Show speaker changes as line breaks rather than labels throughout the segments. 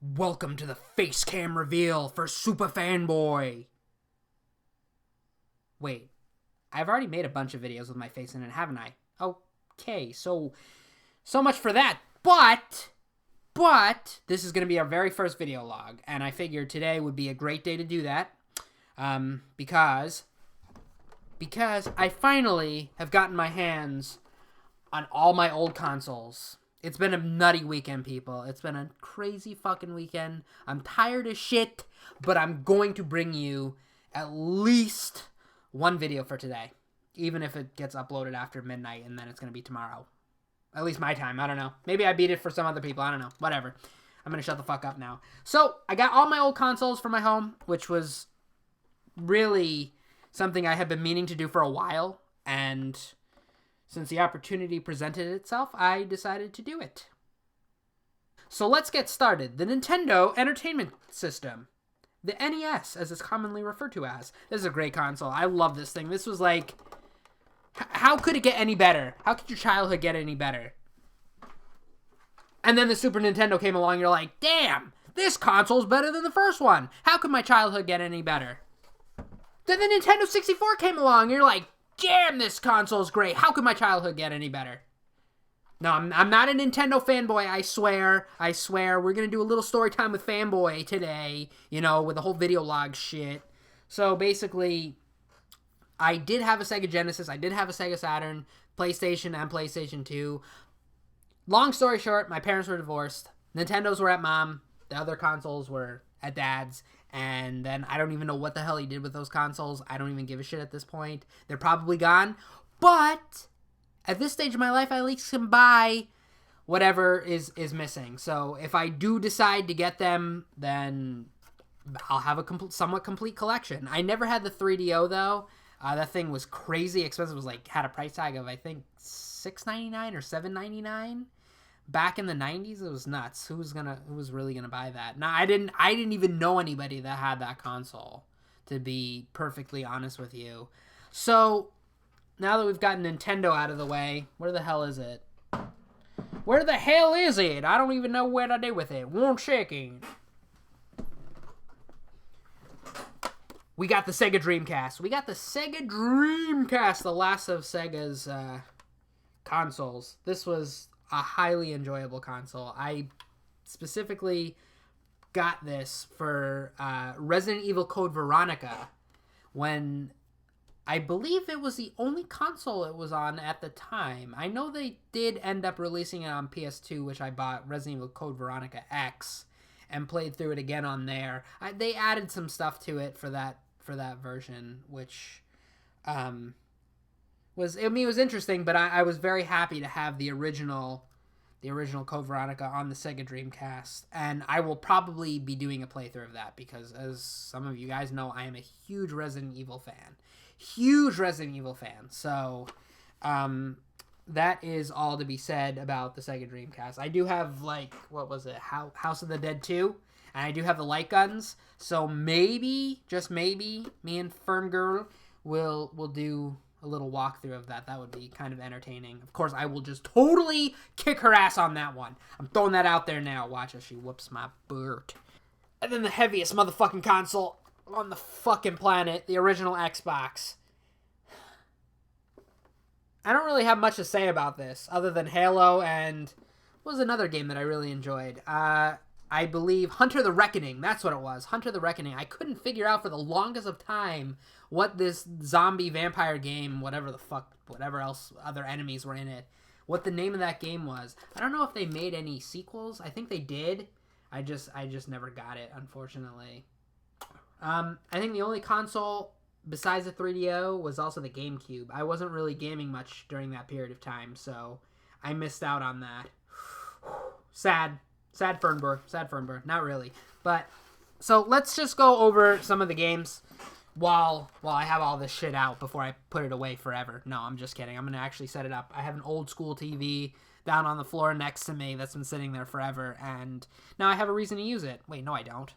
Welcome to the face cam reveal for Super Fanboy. Wait, I've already made a bunch of videos with my face in it, haven't I? Okay, so much for that. But this is going to be our very first video log, and I figured today would be a great day to do that, because I finally have gotten my hands on all my old consoles. It's been a nutty weekend, people. It's been a crazy fucking weekend. I'm tired as shit, but I'm going to bring you at least one video for today. Even if it gets uploaded after midnight and then it's going to be tomorrow. At least my time. I don't know. Maybe I beat it for some other people. I don't know. Whatever. I'm going to shut the fuck up now. So, I got all my old consoles for my home, which was really something I had been meaning to do for a while. And since the opportunity presented itself, I decided to do it. So let's get started. The Nintendo Entertainment System. The NES, as it's commonly referred to as. This is a great console. I love this thing. This was like... How could it get any better? How could your childhood get any better? And then the Super Nintendo came along, and you're like, damn, this console's better than the first one. How could my childhood get any better? Then the Nintendo 64 came along, and you're like, damn, this console's great. How could my childhood get any better? No, I'm not a Nintendo fanboy, I swear. We're going to do a little story time with Fanboy today, you know, with the whole video log shit. So basically, I did have a Sega Genesis, I did have a Sega Saturn, PlayStation, and PlayStation 2. Long story short, my parents were divorced. Nintendos were at mom. The other consoles were at dad's. And then I don't even know what the hell he did with those consoles. I don't even give a shit at this point. They're probably gone. But at this stage of my life, I at least can buy whatever is missing. So if I do decide to get them, then I'll have a somewhat complete collection. I never had the 3DO, though. That thing was crazy expensive. It was like, had a price tag of, I think, $6.99 or $7.99. Back in the 90s, it was nuts. Who was really gonna buy that? Now, I didn't even know anybody that had that console, to be perfectly honest with you. So, now that we've got Nintendo out of the way, where the hell is it? Where the hell is it? I don't even know what I did with it. 1 second. We got the Sega Dreamcast. The last of Sega's consoles. This was a highly enjoyable console. I specifically got this for Resident Evil Code Veronica, when I believe it was the only console it was on at the time. I know they did end up releasing it on PS2, which I bought, Resident Evil Code Veronica X, and played through it again on there. They added some stuff to it for that version, which was interesting, but I was very happy to have the original Code Veronica on the Sega Dreamcast, and I will probably be doing a playthrough of that, because as some of you guys know, I am a huge Resident Evil fan. So that is all to be said about the Sega Dreamcast. I do have, like, what was it, House of the Dead 2, and I do have the light guns, so maybe, just maybe, me and Fern Girl will do a little walkthrough of that. That would be kind of entertaining. Of course, I will just totally kick her ass on that one. I'm throwing that out there now. Watch as she whoops my butt. And then the heaviest motherfucking console on the fucking planet, the original Xbox. I don't really have much to say about this, other than Halo and... what was another game that I really enjoyed? I believe Hunter the Reckoning. That's what it was. Hunter the Reckoning. I couldn't figure out for the longest of time what this zombie vampire game, whatever else other enemies were in it, what the name of that game was. I don't know if they made any sequels. I think they did. I just never got it, unfortunately. I think the only console besides the 3DO was also the GameCube. I wasn't really gaming much during that period of time, so I missed out on that. Sad Fernburg. Not really. But, so let's just go over some of the games while I have all this shit out before I put it away forever. No, I'm just kidding. I'm going to actually set it up. I have an old school TV down on the floor next to me that's been sitting there forever, and now I have a reason to use it. Wait, no I don't.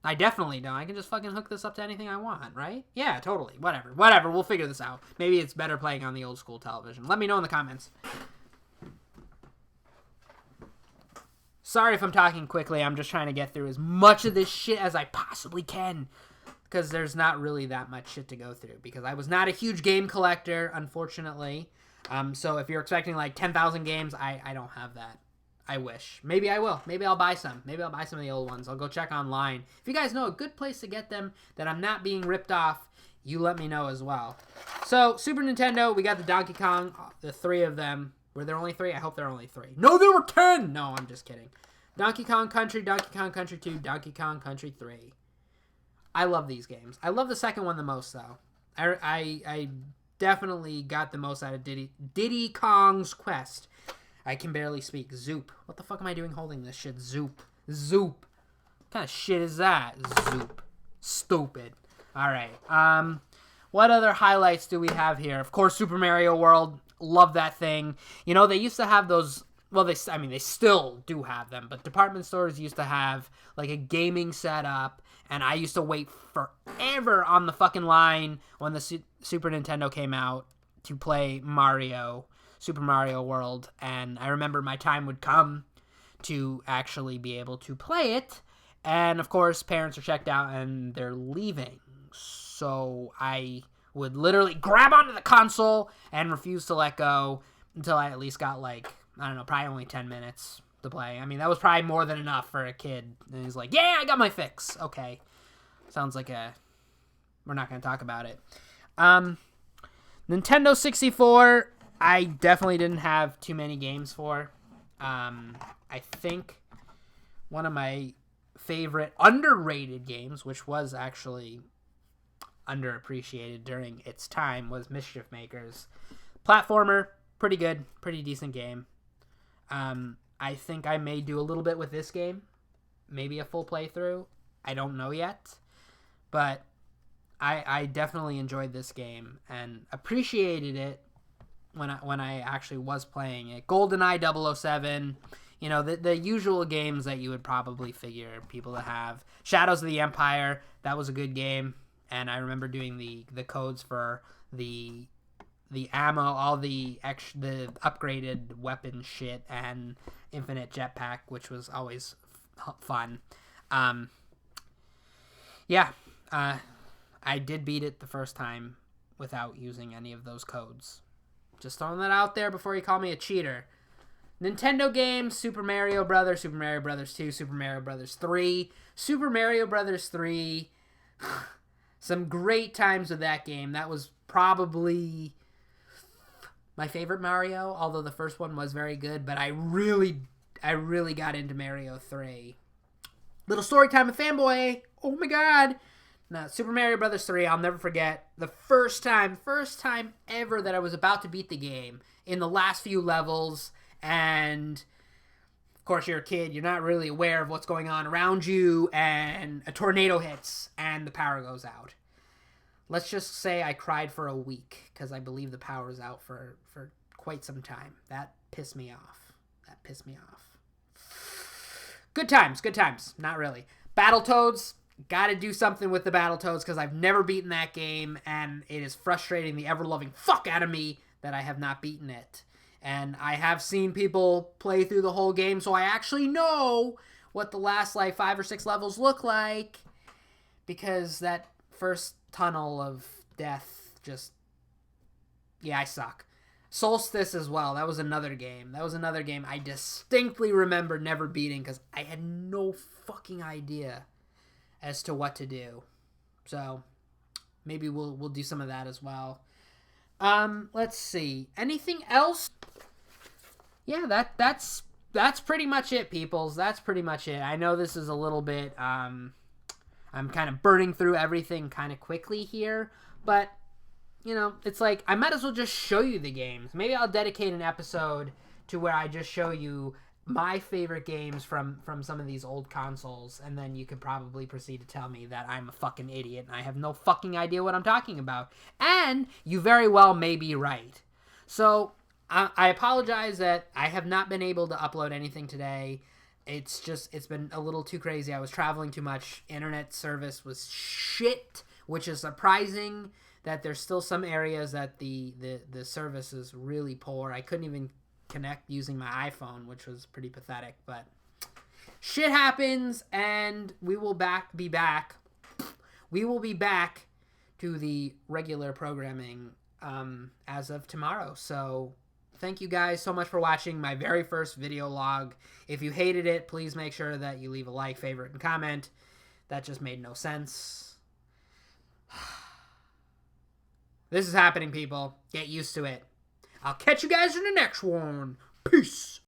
I definitely don't. I can just fucking hook this up to anything I want, right? Yeah, totally. Whatever. We'll figure this out. Maybe it's better playing on the old school television. Let me know in the comments. Sorry if I'm talking quickly. I'm just trying to get through as much of this shit as I possibly can. Because there's not really that much shit to go through. Because I was not a huge game collector, unfortunately. So if you're expecting like 10,000 games, I don't have that. I wish. Maybe I will. Maybe I'll buy some. Maybe I'll buy some of the old ones. I'll go check online. If you guys know a good place to get them that I'm not being ripped off, you let me know as well. So, Super Nintendo, we got the Donkey Kong, the 3 of them. Were there only 3? I hope there are only 3. No, there were 10! No, I'm just kidding. Donkey Kong Country, Donkey Kong Country 2, Donkey Kong Country 3. I love these games. I love the second one the most, though. I definitely got the most out of Diddy Kong's Quest. I can barely speak. Zoop. What the fuck am I doing holding this shit? Zoop. Zoop. What kind of shit is that? Zoop. Stupid. Alright. What other highlights do we have here? Of course, Super Mario World. Love that thing. You know, they used to have those... Well, they still do have them, but department stores used to have, like, a gaming setup, and I used to wait forever on the fucking line when the Super Nintendo came out to play Mario, Super Mario World, and I remember my time would come to actually be able to play it, and, of course, parents are checked out, and they're leaving, so I would literally grab onto the console and refuse to let go until I at least got, like... I don't know, probably only 10 minutes to play. I mean, that was probably more than enough for a kid. And he's like, yeah, I got my fix. Okay. Sounds like we're not going to talk about it. Nintendo 64, I definitely didn't have too many games for. I think one of my favorite underrated games, which was actually underappreciated during its time, was Mischief Makers. Platformer, pretty good, pretty decent game. I think I may do a little bit with this game. Maybe a full playthrough. I don't know yet. But I definitely enjoyed this game and appreciated it when I actually was playing it. GoldenEye 007, you know, the usual games that you would probably figure people to have. Shadows of the Empire, that was a good game. And I remember doing the codes for the ammo, all the upgraded weapon shit, and infinite jetpack, which was always fun. I did beat it the first time without using any of those codes. Just throwing that out there before you call me a cheater. Nintendo games, Super Mario Brothers, Super Mario Brothers 2, Super Mario Brothers 3. Super Mario Brothers 3, some great times with that game. That was probably my favorite Mario, although the first one was very good, but I really got into Mario 3. Little story time with Fanboy. Oh my god. Now, Super Mario Brothers 3, I'll never forget the first time ever that I was about to beat the game in the last few levels, and of course you're a kid, you're not really aware of what's going on around you, and a tornado hits and the power goes out. Let's just say I cried for a week because I believe the power was out for quite some time. That pissed me off. Good times. Not really. Battletoads, gotta do something with the Battletoads because I've never beaten that game, and it is frustrating the ever-loving fuck out of me that I have not beaten it. And I have seen people play through the whole game, so I actually know what the last, 5 or 6 levels look like, because that first tunnel of death I suck. Solstice as well. That was another game I distinctly remember never beating because I had no fucking idea as to what to do. So maybe we'll do some of that as well. Let's see. Anything else? Yeah, that's pretty much it, peoples. That's pretty much it. I know this is a little bit I'm kind of burning through everything kind of quickly here, but, you know, it's like, I might as well just show you the games. Maybe I'll dedicate an episode to where I just show you my favorite games from some of these old consoles, and then you could probably proceed to tell me that I'm a fucking idiot and I have no fucking idea what I'm talking about. And you very well may be right. So, I apologize that I have not been able to upload anything today. It's been a little too crazy. I was traveling too much. Internet service was shit, which is surprising that there's still some areas that the service is really poor. I couldn't even connect using my iPhone, which was pretty pathetic, but shit happens, and we will be back. We will be back to the regular programming as of tomorrow. So thank you guys so much for watching my very first video log. If you hated it, please make sure that you leave a like, favorite, and comment. That just made no sense. This is happening, people. Get used to it. I'll catch you guys in the next one. Peace.